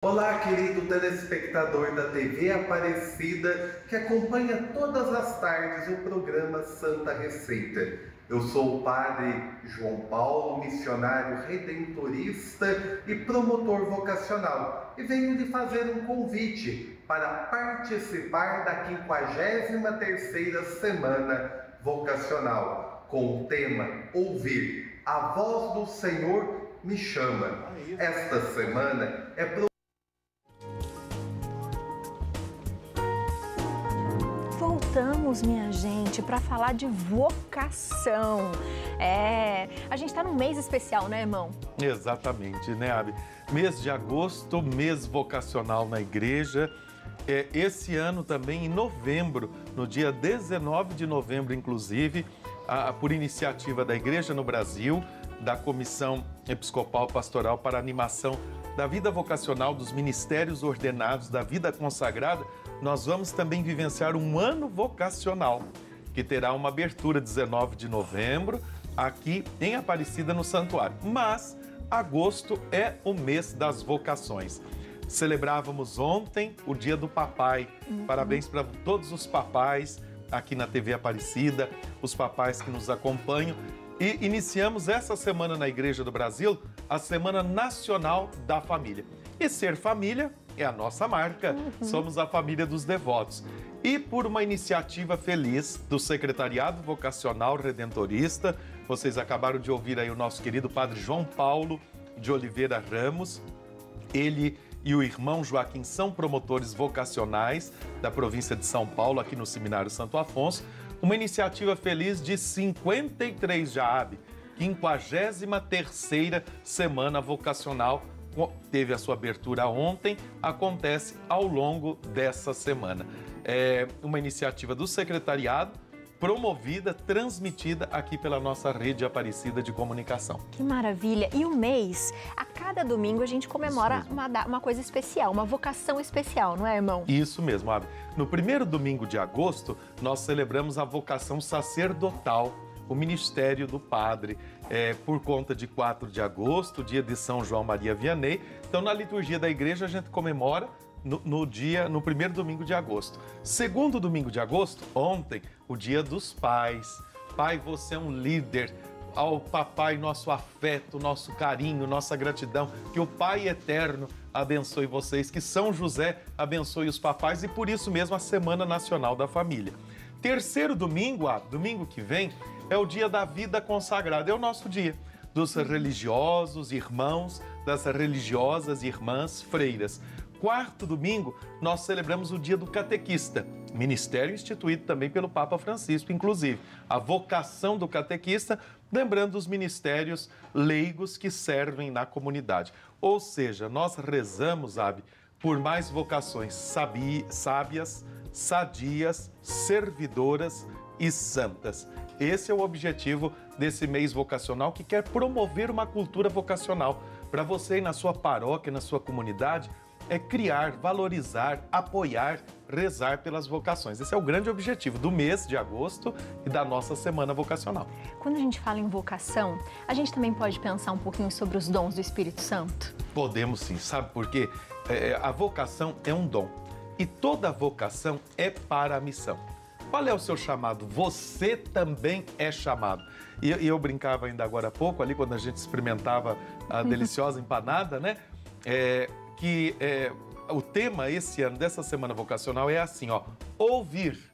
Olá, querido telespectador da TV Aparecida, que acompanha todas as tardes o programa Santa Receita. Eu sou o Padre João Paulo, missionário redentorista e promotor vocacional, e venho lhe fazer um convite para participar da 53ª Semana Vocacional, com o tema Ouvir, a voz do Senhor me chama. Esta semana é Voltamos, minha gente, para falar de vocação. A gente está num mês especial, né, irmão? Exatamente, né, Abi? Mês de agosto, mês vocacional na igreja. Esse ano também, em novembro, no dia 19 de novembro, inclusive, por iniciativa da Igreja no Brasil, da Comissão Episcopal Pastoral para a Animação da Vida Vocacional, dos Ministérios Ordenados, da Vida Consagrada, nós vamos também vivenciar um ano vocacional, que terá uma abertura 19 de novembro, aqui em Aparecida, no Santuário. Mas agosto é o mês das vocações. Celebrávamos ontem o Dia do Papai. Parabéns para todos os papais aqui na TV Aparecida, os papais que nos acompanham. E iniciamos essa semana na Igreja do Brasil, a Semana Nacional da Família. E ser família é a nossa marca, somos a família dos devotos. E por uma iniciativa feliz do Secretariado Vocacional Redentorista, vocês acabaram de ouvir aí o nosso querido Padre João Paulo de Oliveira Ramos, ele e o irmão Joaquim são promotores vocacionais da província de São Paulo, aqui no Seminário Santo Afonso, uma iniciativa feliz de 53 já, 53ª Semana Vocacional, teve a sua abertura ontem, acontece ao longo dessa semana. É uma iniciativa do secretariado, promovida, transmitida aqui pela nossa rede Aparecida de comunicação. Que maravilha! E o mês, a cada domingo a gente comemora uma coisa especial, uma vocação especial, não é, irmão? Isso mesmo, Abi. No primeiro domingo de agosto, nós celebramos a vocação sacerdotal, o ministério do padre, por conta de 4 de agosto, dia de São João Maria Vianney. Então, na liturgia da igreja, a gente comemora no primeiro domingo de agosto. Segundo domingo de agosto, ontem, o dia dos pais. Pai, você é um líder. Ao papai, nosso afeto, nosso carinho, nossa gratidão. Que o Pai Eterno abençoe vocês, que São José abençoe os papais, e por isso mesmo a Semana Nacional da Família. Terceiro domingo, domingo que vem, é o dia da vida consagrada, é o nosso dia dos religiosos, irmãos, das religiosas irmãs freiras. Quarto domingo, nós celebramos o dia do catequista, ministério instituído também pelo Papa Francisco, inclusive. A vocação do catequista, lembrando os ministérios leigos que servem na comunidade. Ou seja, nós rezamos, por mais vocações sábias, sadias, servidoras e santas. Esse é o objetivo desse mês vocacional, que quer promover uma cultura vocacional para você e na sua paróquia, na sua comunidade, criar, valorizar, apoiar, rezar pelas vocações. Esse é o grande objetivo do mês de agosto e da nossa Semana Vocacional. Quando a gente fala em vocação, a gente também pode pensar um pouquinho sobre os dons do Espírito Santo? Podemos sim, sabe por quê? A vocação é um dom e toda vocação é para a missão. Qual é o seu chamado? Você também é chamado. E eu brincava ainda agora há pouco, ali quando a gente experimentava a deliciosa empanada, né? O tema esse ano dessa Semana Vocacional é assim, ouvir,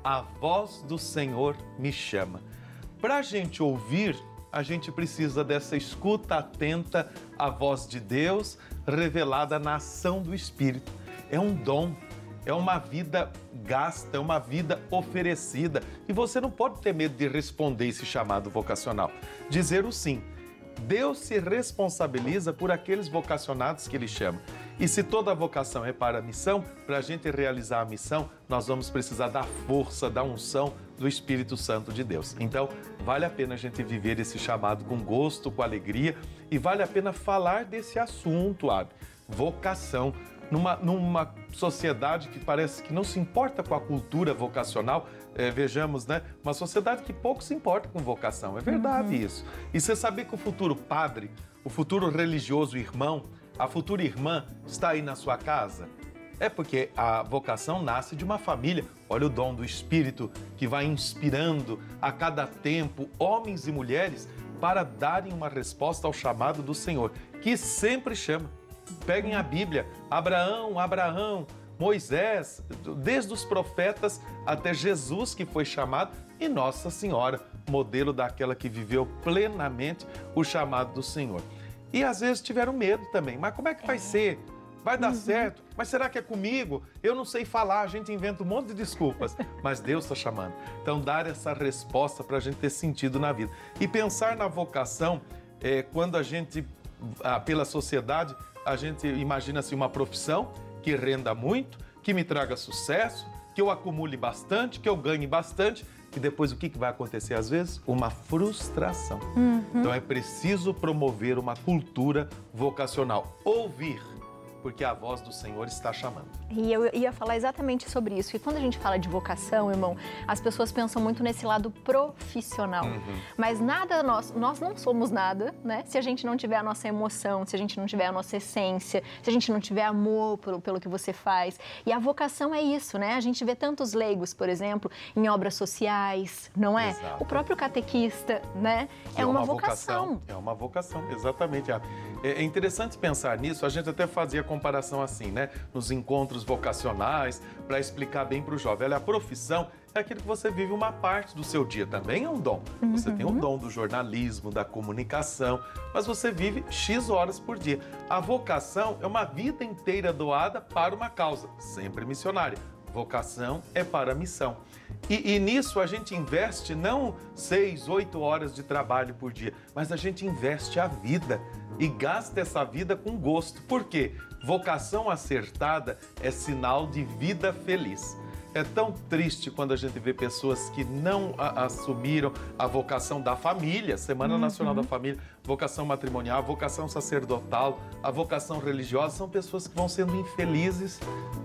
a voz do Senhor me chama. Para a gente ouvir, a gente precisa dessa escuta atenta à voz de Deus revelada na ação do Espírito. É um dom, é uma vida gasta, é uma vida oferecida. E você não pode ter medo de responder esse chamado vocacional. Dizer o sim. Deus se responsabiliza por aqueles vocacionados que Ele chama. E se toda vocação é para a missão, para a gente realizar a missão, nós vamos precisar da força, da unção do Espírito Santo de Deus. Então, vale a pena a gente viver esse chamado com gosto, com alegria, e vale a pena falar desse assunto, vocação. Numa sociedade que parece que não se importa com a cultura vocacional, vejamos, né? Uma sociedade que pouco se importa com vocação, é verdade isso. E você saber que o futuro padre, o futuro religioso irmão, A futura irmã está aí na sua casa? É porque a vocação nasce de uma família. Olha o dom do Espírito que vai inspirando a cada tempo homens e mulheres para darem uma resposta ao chamado do Senhor, que sempre chama. Peguem a Bíblia, Abraão, Moisés, desde os profetas até Jesus que foi chamado, e Nossa Senhora, modelo daquela que viveu plenamente o chamado do Senhor. E às vezes tiveram medo também, mas como é que vai ser? Vai dar certo? Mas será que é comigo? Eu não sei falar, a gente inventa um monte de desculpas, mas Deus está chamando. Então, dar essa resposta para a gente ter sentido na vida. E pensar na vocação, quando a gente, pela sociedade, a gente imagina assim, uma profissão que renda muito, que me traga sucesso, que eu acumule bastante, que eu ganhe bastante, e depois o que vai acontecer às vezes? Uma frustração. Então é preciso promover uma cultura vocacional. Ouvir, porque a voz do Senhor está chamando. E eu ia falar exatamente sobre isso. E quando a gente fala de vocação, irmão, as pessoas pensam muito nesse lado profissional. Mas nada, nós não somos nada, né? Se a gente não tiver a nossa emoção, se a gente não tiver a nossa essência, se a gente não tiver amor pelo que você faz. E a vocação é isso, né? A gente vê tantos leigos, por exemplo, em obras sociais, não é? Exato. O próprio catequista, né? É uma vocação. É uma vocação, exatamente. É interessante pensar nisso, a gente até fazia comparação assim, né? Nos encontros vocacionais, para explicar bem para o jovem. Olha, a profissão é aquilo que você vive uma parte do seu dia, também é um dom. Você tem o dom do jornalismo, da comunicação, mas você vive X horas por dia. A vocação é uma vida inteira doada para uma causa, sempre missionária. Vocação é para a missão. E nisso a gente investe não 6, 8 horas de trabalho por dia, mas a gente investe a vida e gasta essa vida com gosto. Por quê? Vocação acertada é sinal de vida feliz. É tão triste quando a gente vê pessoas que não assumiram a vocação da família, Semana Nacional da Família, vocação matrimonial, vocação sacerdotal, a vocação religiosa. São pessoas que vão sendo infelizes,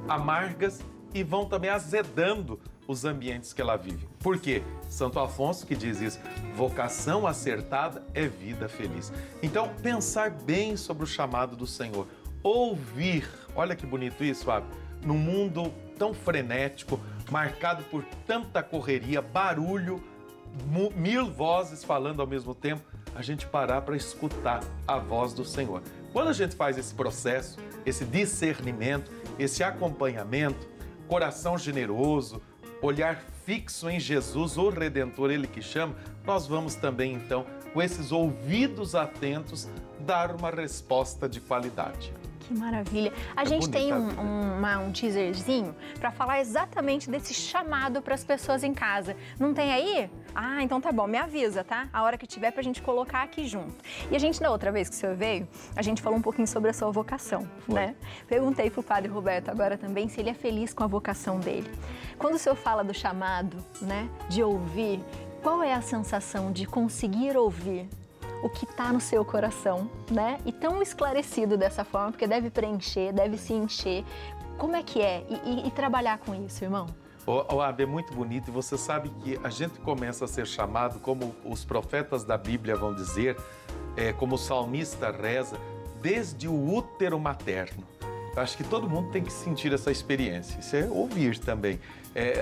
amargas e vão também azedando os ambientes que ela vive. Por quê? Santo Afonso que diz isso, vocação acertada é vida feliz. Então, pensar bem sobre o chamado do Senhor, ouvir, olha que bonito isso, Fábio, num mundo tão frenético, marcado por tanta correria, barulho, mil vozes falando ao mesmo tempo, a gente parar para escutar a voz do Senhor. Quando a gente faz esse processo, esse discernimento, esse acompanhamento, coração generoso, olhar fixo em Jesus, o Redentor, Ele que chama, nós vamos também, então, com esses ouvidos atentos, dar uma resposta de qualidade. Que maravilha. A gente tem um teaserzinho para falar exatamente desse chamado para as pessoas em casa. Não tem aí? Ah, então tá bom, me avisa, tá? A hora que tiver pra gente colocar aqui junto. E a gente, da outra vez que o senhor veio, a gente falou um pouquinho sobre a sua vocação, né? Perguntei pro padre Roberto agora também se ele é feliz com a vocação dele. Quando o senhor fala do chamado, né, de ouvir, qual é a sensação de conseguir ouvir o que está no seu coração, né? E tão esclarecido dessa forma, porque deve preencher, deve se encher. Como é que é? E trabalhar com isso, irmão? É muito bonito, e você sabe que a gente começa a ser chamado, como os profetas da Bíblia vão dizer, como o salmista reza, desde o útero materno. Eu acho que todo mundo tem que sentir essa experiência, isso é ouvir também.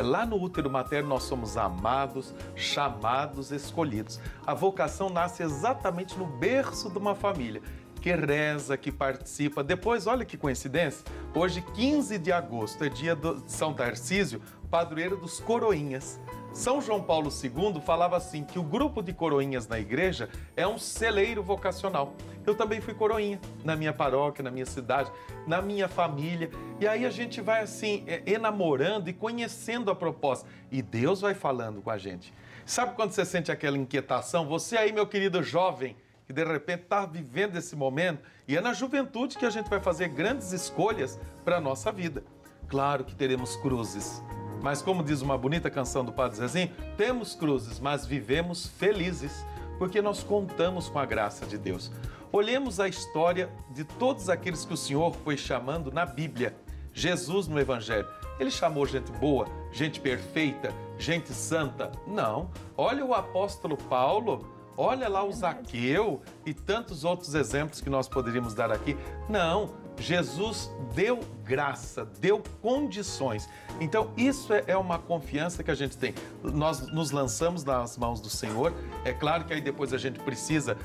Lá no útero materno nós somos amados, chamados, escolhidos. A vocação nasce exatamente no berço de uma família, que reza, que participa. Depois, olha que coincidência, hoje 15 de agosto é dia de São Tarcísio, padroeiro dos coroinhas. São João Paulo II falava assim, que o grupo de coroinhas na igreja é um celeiro vocacional. Eu também fui coroinha na minha paróquia, na minha cidade, na minha família. E aí a gente vai assim, enamorando e conhecendo a proposta. E Deus vai falando com a gente. Sabe quando você sente aquela inquietação? Você aí, meu querido jovem, que de repente está vivendo esse momento, e é na juventude que a gente vai fazer grandes escolhas para a nossa vida. Claro que teremos cruzes, mas como diz uma bonita canção do Padre Zezinho, temos cruzes, mas vivemos felizes, porque nós contamos com a graça de Deus. Olhemos a história de todos aqueles que o Senhor foi chamando na Bíblia. Jesus no Evangelho, Ele chamou gente boa, gente perfeita, gente santa? Não. Olha o apóstolo Paulo, Olha lá o Zaqueu e tantos outros exemplos que nós poderíamos dar aqui. Não, Jesus deu graça, deu condições. Então, isso é uma confiança que a gente tem. Nós nos lançamos nas mãos do Senhor. É claro que aí depois a gente precisa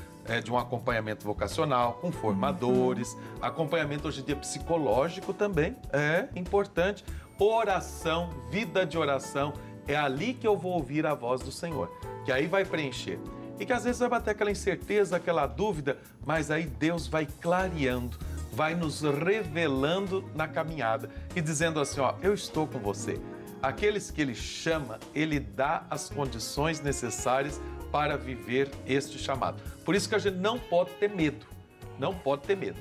de um acompanhamento vocacional, com formadores, acompanhamento hoje em dia psicológico também, é importante. Oração, vida de oração, é ali que eu vou ouvir a voz do Senhor, que aí vai preencher. E que às vezes vai bater aquela incerteza, aquela dúvida, mas aí Deus vai clareando, vai nos revelando na caminhada e dizendo assim, ó, eu estou com você. Aqueles que Ele chama, Ele dá as condições necessárias para viver este chamado. Por isso que a gente não pode ter medo, não pode ter medo.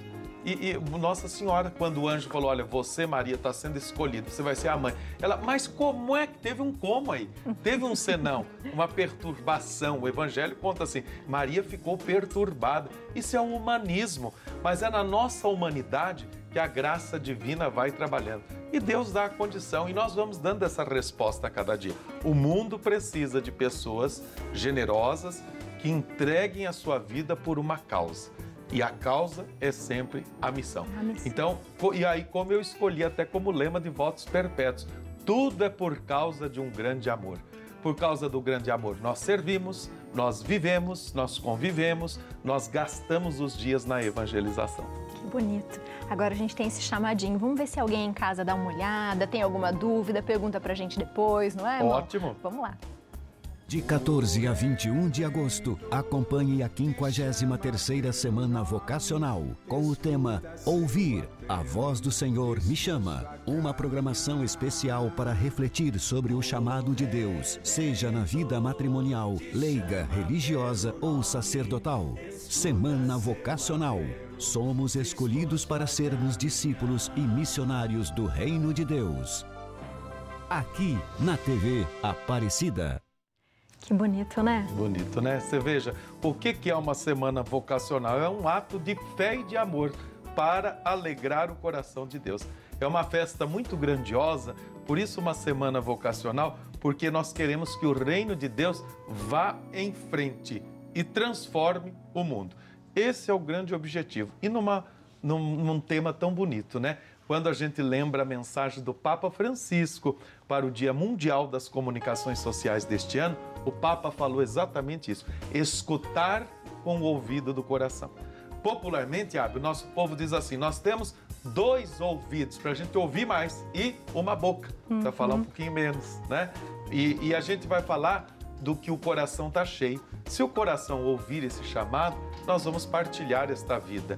E Nossa Senhora, quando o anjo falou, olha, você, Maria, está sendo escolhida, você vai ser a mãe. Ela, mas como é que teve um como aí? Teve um senão, uma perturbação. O Evangelho conta assim, Maria ficou perturbada. Isso é um humanismo, mas é na nossa humanidade que a graça divina vai trabalhando. E Deus dá a condição e nós vamos dando essa resposta a cada dia. O mundo precisa de pessoas generosas que entreguem a sua vida por uma causa. E a causa é sempre a missão. Então, e aí como eu escolhi até como lema de votos perpétuos, tudo é por causa de um grande amor. Por causa do grande amor, nós servimos, nós vivemos, nós convivemos, nós gastamos os dias na evangelização. Que bonito. Agora a gente tem esse chamadinho. Vamos ver se alguém em casa dá uma olhada, tem alguma dúvida, pergunta pra gente depois, não é, irmão? Ótimo. Vamos lá. De 14 a 21 de agosto, acompanhe a 53ª Semana Vocacional, com o tema Ouvir, a Voz do Senhor me chama. Uma programação especial para refletir sobre o chamado de Deus, seja na vida matrimonial, leiga, religiosa ou sacerdotal. Semana Vocacional. Somos escolhidos para sermos discípulos e missionários do Reino de Deus. Aqui, na TV Aparecida. Que bonito, né? Bonito, né? Você veja, o que é uma semana vocacional? É um ato de fé e de amor para alegrar o coração de Deus. É uma festa muito grandiosa, por isso uma semana vocacional, porque nós queremos que o reino de Deus vá em frente e transforme o mundo. Esse é o grande objetivo. E num tema tão bonito, né? Quando a gente lembra a mensagem do Papa Francisco para o Dia Mundial das Comunicações Sociais deste ano, o Papa falou exatamente isso, escutar com o ouvido do coração. Popularmente, o nosso povo diz assim, nós temos 2 ouvidos para a gente ouvir mais e uma boca para falar um pouquinho menos, né? E a gente vai falar do que o coração está cheio. Se o coração ouvir esse chamado, nós vamos partilhar esta vida.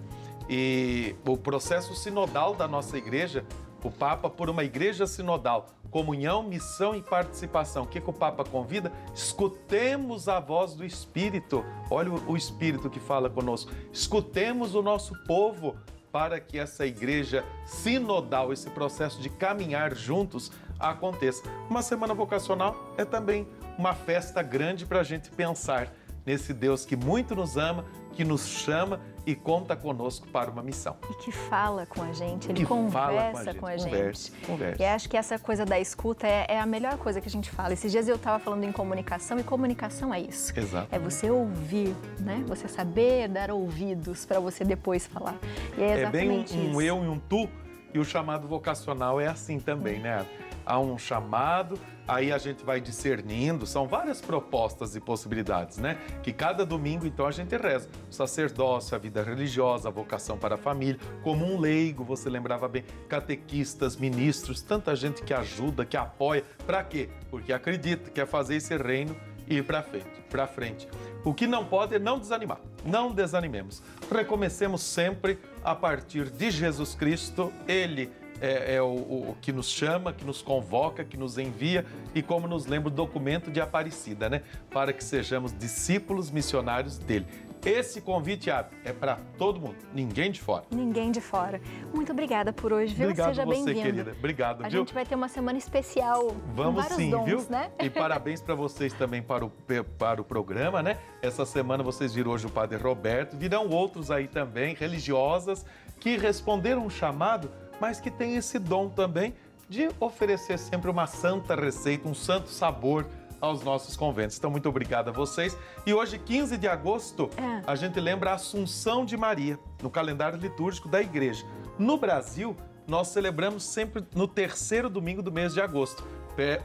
E o processo sinodal da nossa igreja, o Papa, por uma igreja sinodal, comunhão, missão e participação. O que o Papa convida? Escutemos a voz do Espírito. Olha o Espírito que fala conosco. Escutemos o nosso povo para que essa igreja sinodal, esse processo de caminhar juntos, aconteça. Uma semana vocacional é também uma festa grande para a gente pensar nesse Deus que muito nos ama, que nos chama e conta conosco para uma missão. E que fala com a gente, ele conversa com a gente. Conversa. E acho que essa coisa da escuta é a melhor coisa que a gente fala. Esses dias eu estava falando em comunicação e comunicação é isso. Exato. É você ouvir, né? Você saber dar ouvidos para você depois falar. E é exatamente bem isso. Um eu e um tu, e o chamado vocacional é assim também, né? Há um chamado, aí a gente vai discernindo, são várias propostas e possibilidades, né? Que cada domingo, então, a gente reza. O sacerdócio, a vida religiosa, a vocação para a família, como um leigo, você lembrava bem, catequistas, ministros, tanta gente que ajuda, que apoia. Para quê? Porque acredita, quer fazer esse reino e ir para frente. O que não pode é não desanimar. Não desanimemos. Recomecemos sempre a partir de Jesus Cristo. Ele é o que nos chama, que nos convoca, que nos envia e como nos lembra o documento de Aparecida, né? Para que sejamos discípulos missionários dele. Esse convite é para todo mundo, ninguém de fora. Ninguém de fora. Muito obrigada por hoje, viu? Obrigado Seja você, bem-vindo. querida. Obrigado, A viu? gente vai ter uma semana especial. Vamos com vários sim, dons, viu? Né? E parabéns para vocês também para o programa, né? Essa semana vocês viram hoje o Padre Roberto, virão outros aí também, religiosas, que responderam um chamado, mas que têm esse dom também de oferecer sempre uma santa receita, um santo sabor aos nossos conventos. Então, muito obrigado a vocês. E hoje, 15 de agosto, a gente lembra a Assunção de Maria, no calendário litúrgico da Igreja. No Brasil, nós celebramos sempre no terceiro domingo do mês de agosto,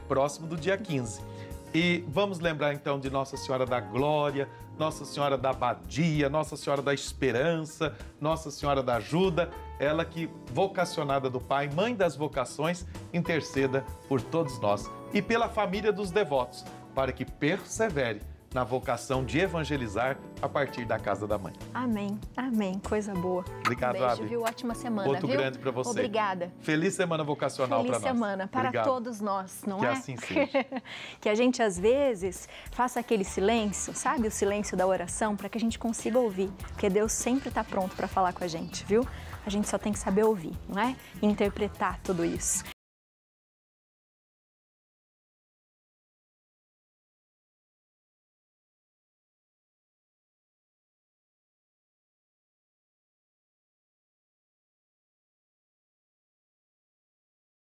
próximo do dia 15. E vamos lembrar então de Nossa Senhora da Glória, Nossa Senhora da Abadia, Nossa Senhora da Esperança, Nossa Senhora da Ajuda, ela que, vocacionada do Pai, mãe das vocações, interceda por todos nós e pela família dos devotos, para que persevere na vocação de evangelizar a partir da casa da mãe. Amém, amém, coisa boa. Obrigado, beijo, Abi. viu? Ótima semana, Outro viu? grande para você. Obrigada. Feliz semana vocacional para nós. Feliz semana para Obrigado. todos nós, não que é? Que assim seja. Que a gente, às vezes, faça aquele silêncio, sabe? O silêncio da oração, para que a gente consiga ouvir. Porque Deus sempre está pronto para falar com a gente, viu? A gente só tem que saber ouvir, não é? E interpretar tudo isso.